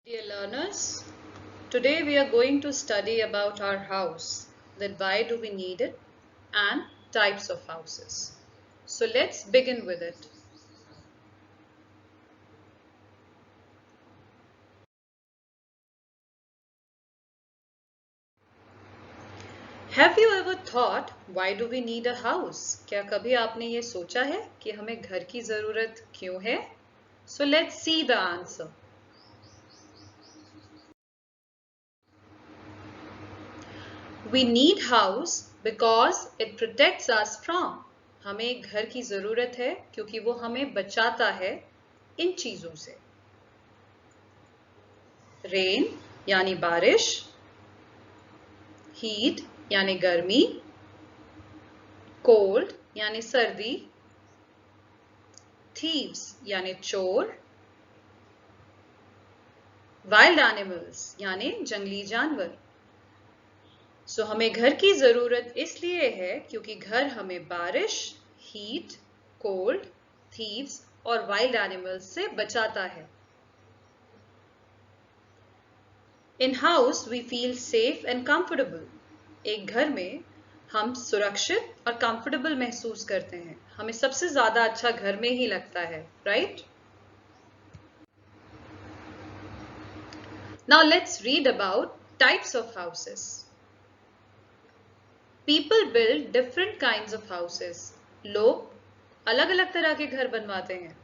Dear learners, today we are going to study about our house, that why do we need it and types of houses. So let's begin with it. Have you ever thought why do we need a house? क्या कभी आपने ये सोचा है कि हमें घर की जरूरत क्यों है? So let's see the answer. We need house because it protects us from. हमें घर की जरूरत है क्योंकि वो हमें बचाता है इन चीजों से. रेन यानी बारिश, हीट यानी गर्मी, कोल्ड यानी सर्दी, थीव्स यानी चोर, वाइल्ड एनिमल्स यानी जंगली जानवर. सो हमें घर की जरूरत इसलिए है क्योंकि घर हमें बारिश, हीट, कोल्ड, थीव्स और वाइल्ड एनिमल्स से बचाता है. In house we feel safe and comfortable. एक घर में हम सुरक्षित और कंफर्टेबल महसूस करते हैं. हमें सबसे ज्यादा अच्छा घर में ही लगता है, right? Now let's read about types of houses. People build different kinds of houses. लोग अलग अलग तरह के घर बनवाते हैं.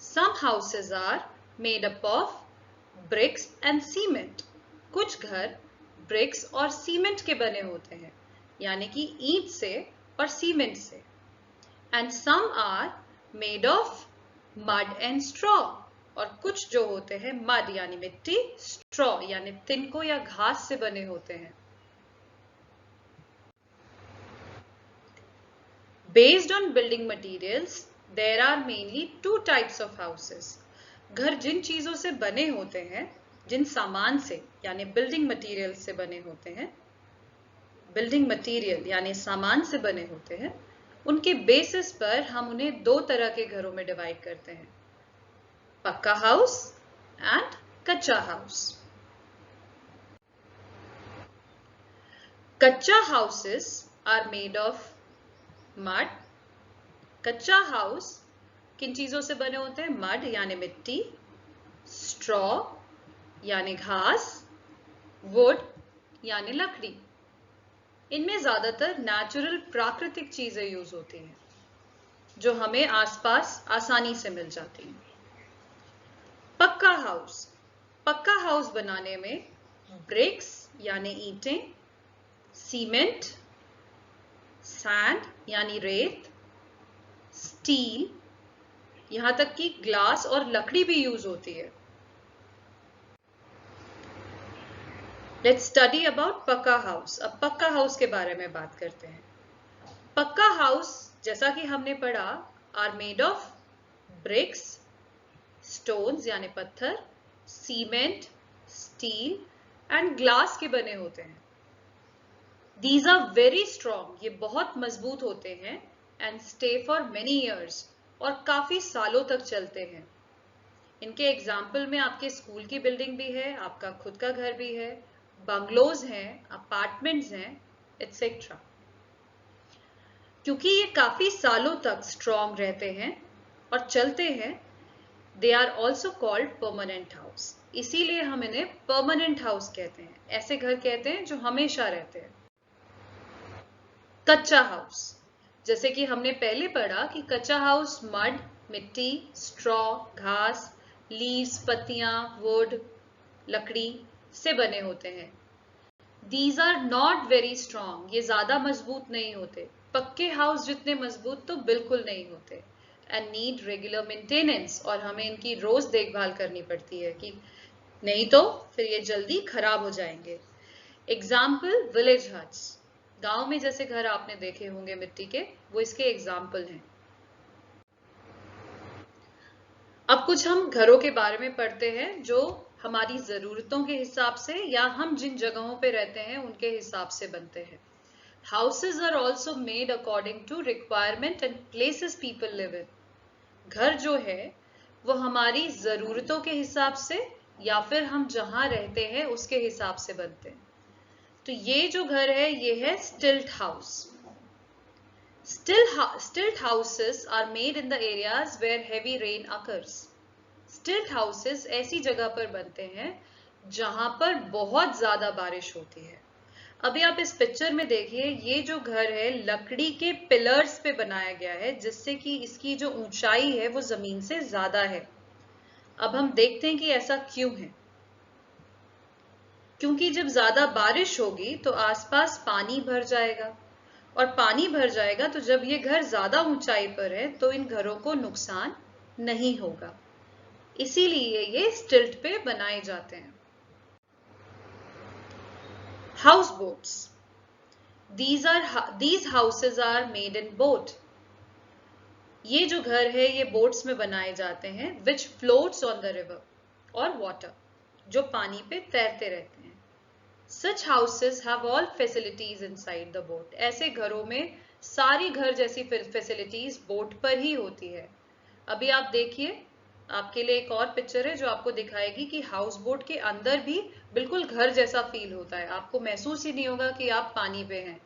Some houses are made up of bricks and cement. कुछ घर bricks और सीमेंट के बने होते हैं, यानी कि ईंट से और सीमेंट से. And some are made of mud and straw. और कुछ जो होते हैं mud यानी मिट्टी, straw यानी तिनको या घास से बने होते हैं. Based on building materials, there are mainly two types of houses. घर जिन चीजों से बने होते हैं, जिन सामान से यानी building material से बने होते हैं, building material यानी सामान से बने होते हैं, उनके बेसिस पर हम उन्हें दो तरह के घरों में डिवाइड करते हैं, पक्का हाउस एंड कच्चा हाउस. कच्चा houses are made of mud. कच्चा हाउस किन चीजों से बने होते हैं? मड यानी मिट्टी, स्ट्रॉ यानी घास, वुड यानी लकड़ी. इनमें ज्यादातर नेचुरल प्राकृतिक चीजें यूज होती हैं जो हमें आसपास आसानी से मिल जाती हैं. पक्का हाउस. पक्का हाउस बनाने में ब्रिक्स यानी ईंटें, सीमेंट, सैंड यानी रेत, स्टील, यहां तक कि ग्लास और लकड़ी भी यूज होती है. लेट्स स्टडी अबाउट पक्का हाउस. अब पक्का हाउस के बारे में बात करते हैं. पक्का हाउस जैसा कि हमने पढ़ा are made of bricks, stones यानी पत्थर, सीमेंट, स्टील एंड ग्लास के बने होते हैं. These are very strong. ये बहुत मजबूत होते हैं and stay for many years. और काफी सालों तक चलते हैं. इनके एग्जाम्पल में आपके स्कूल की बिल्डिंग भी है, आपका खुद का घर भी है, बंगलोज हैं, अपार्टमेंट्स हैं, एटसेट्रा. क्योंकि ये काफी सालों तक स्ट्रॉन्ग रहते हैं और चलते हैं, they are also called permanent house. इसीलिए हम इन्हें permanent house कहते हैं. ऐसे घर कहते हैं जो हमेशा रहते हैं. कच्चा हाउस. जैसे कि हमने पहले पढ़ा कि कच्चा हाउस मड, मिट्टी, स्ट्रॉ, घास, लीव्स, पत्तियां, वुड, लकड़ी से बने होते हैं. These are not very strong. ये ज्यादा मजबूत नहीं होते. पक्के हाउस जितने मजबूत तो बिल्कुल नहीं होते. And need regular maintenance. और हमें इनकी रोज देखभाल करनी पड़ती है कि नहीं तो फिर ये जल्दी खराब हो जाएंगे. Example village huts. गांव में जैसे घर आपने देखे होंगे मिट्टी के, वो इसके एग्जाम्पल हैं. अब कुछ हम घरों के बारे में पढ़ते हैं जो हमारी जरूरतों के हिसाब से या हम जिन जगहों पे रहते हैं उनके हिसाब से बनते हैं. Houses are also made according to requirement and places people live in. घर जो है वो हमारी जरूरतों के हिसाब से या फिर हम जहां रहते हैं उसके हिसाब से बनते हैं। तो ये जो घर है ये है स्टिल्ट house. Stilt houses are made in the areas where heavy rain occurs. Stilt houses ऐसी जगह पर बनते हैं जहां पर बहुत ज्यादा बारिश होती है। अभी आप इस पिक्चर में देखिए, ये जो घर है लकड़ी के पिलर्स पे बनाया गया है, जिससे कि इसकी जो ऊंचाई है वो जमीन से ज्यादा है। अब हम देखते हैं कि ऐसा क्यों है। क्योंकि जब ज्यादा बारिश होगी तो आसपास पानी भर जाएगा, और पानी भर जाएगा तो जब ये घर ज्यादा ऊंचाई पर है तो इन घरों को नुकसान नहीं होगा, इसीलिए ये स्टिल्ट पे बनाए जाते हैं। House boats, these houses are made in boat. ये जो घर है ये बोट्स में बनाए जाते हैं, which floats on the river or water, जो पानी पे तैरते रहते हैं। Such houses have all facilities inside the boat. ऐसे घरों में सारी घर जैसी फैसिलिटीज बोट पर ही होती है। अभी आप देखिए, आपके लिए एक और पिक्चर है जो आपको दिखाएगी कि हाउस बोट के अंदर भी बिल्कुल घर जैसा फील होता है, आपको महसूस ही नहीं होगा कि आप पानी पे हैं।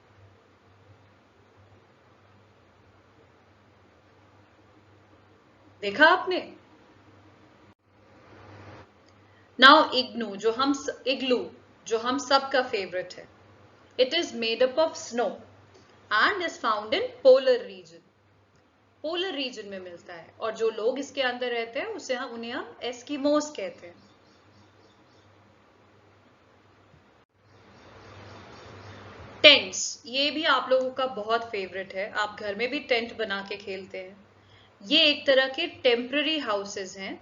देखा आपने? नाउ इग्नू, जो हम सबका फेवरेट है। It is made up of snow and is found in polar region. Polar region में मिलता है, और जो लोग इसके अंदर रहते हैं उन्हें हम एस्किमोस कहते हैं। टेंट्स, ये भी आप लोगों का बहुत फेवरेट है, आप घर में भी टेंट बना के खेलते हैं। ये एक तरह के टेम्पररी हाउसेस हैं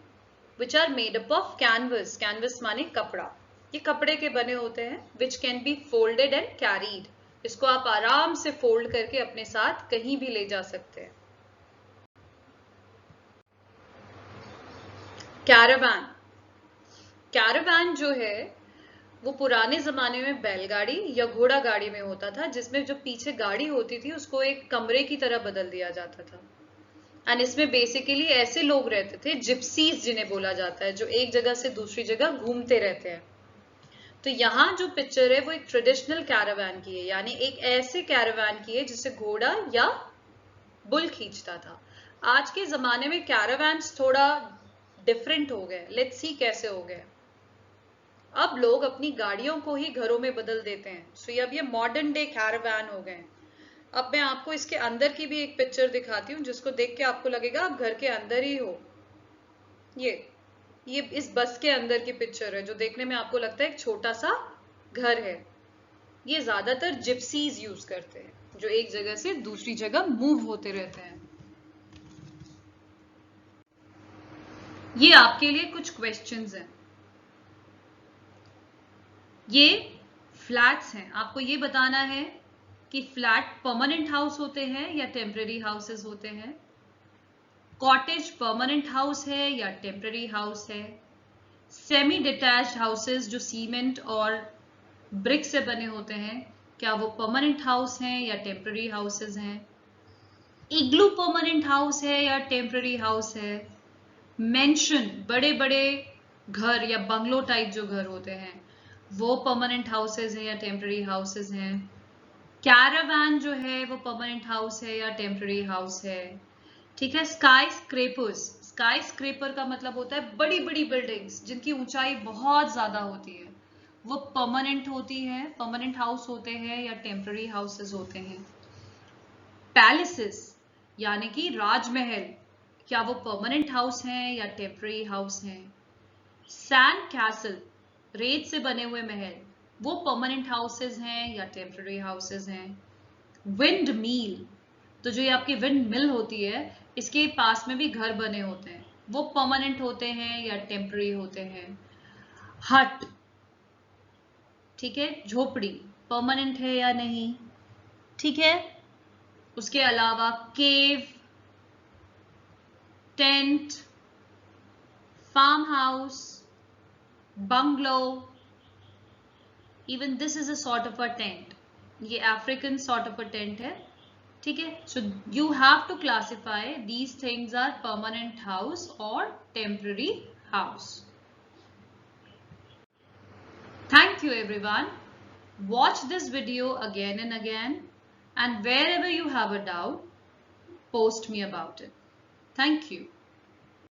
which are made up of canvas. Canvas माने कपड़ा, ये कपड़े के बने होते हैं, which can be folded and carried. इसको आप आराम से फोल्ड करके अपने साथ कहीं भी ले जा सकते हैं। कैरावान, कैरावान जो है वो पुराने जमाने में बैलगाड़ी या घोड़ा गाड़ी में होता था, जिसमें जो पीछे गाड़ी होती थी उसको एक कमरे की तरह बदल दिया जाता था। एंड इसमें बेसिकली ऐसे लोग रहते थे, जिप्सीज जिन्हें बोला जाता है, जो एक जगह से दूसरी जगह घूमते रहते हैं। तो यहाँ जो पिक्चर है वो एक ट्रेडिशनल कैरावान की है, यानी एक ऐसे कैरावान की है जिसे घोड़ा या बुल खींचता था। आज के जमाने में कैरावान्स थोड़ा डिफरेंट हो गए, लेट्स सी कैसे हो गए। अब लोग अपनी गाड़ियों को ही घरों में बदल देते हैं, सो अब ये मॉडर्न डे कैरावान हो गए। अब मैं आपको इसके अंदर की भी एक पिक्चर दिखाती हूँ, जिसको देख के आपको लगेगा आप घर के अंदर ही हो। ये इस बस के अंदर की पिक्चर है, जो देखने में आपको लगता है एक छोटा सा घर है। ये ज्यादातर जिप्सीज यूज करते हैं, जो एक जगह से दूसरी जगह मूव होते रहते हैं। ये आपके लिए कुछ क्वेश्चंस हैं। ये फ्लैट्स हैं, आपको ये बताना है कि फ्लैट परमानेंट हाउस होते हैं या टेम्पररी हाउसेस होते हैं। कॉटेज परमानेंट हाउस है या टेम्पररी हाउस है। सेमी डिटैच्ड हाउसेस जो सीमेंट और ब्रिक से बने होते हैं, क्या वो परमानेंट हाउस हैं या टेम्पररी हाउसेस हैं। इग्लू परमानेंट हाउस है या टेम्पररी हाउस है। मेंशन, बड़े बड़े घर या बंगलो टाइप जो घर होते हैं, वो परमानेंट हाउसेस हैं या टेम्पररी हाउसेस हैं। कैरावान जो है वो परमानेंट हाउस है या टेम्पररी हाउस है। ठीक है। स्काई स्क्रेपर्स, स्काई स्क्रेपर का मतलब होता है बड़ी बड़ी बिल्डिंग्स जिनकी ऊंचाई बहुत ज्यादा होती है, वो परमानेंट होती है, परमानेंट हाउस होते हैं या टेम्पररी हाउसेस होते हैं। पैलेसेस यानी कि राजमहल, क्या वो परमानेंट हाउस हैं या टेम्पररी हाउस हैं। सैंड कैसल, रेत से बने हुए महल, वो परमानेंट हाउसेस हैं या टेम्पररी हाउसेस हैं। विंड मिल, तो जो ये आपकी विंड मिल होती है, इसके पास में भी घर बने होते हैं, वो परमानेंट होते हैं या टेम्पररी होते हैं। हट, ठीक है, झोपड़ी परमानेंट है या नहीं। ठीक है। उसके अलावा cave, tent, farm house, bungalow, even this is a sort of a tent, ये African sort of a tent है। ठीक है। So you have to classify these things are permanent house और temporary house. you everyone. Watch this video again and again, and wherever you have a doubt, post me about it. Thank you.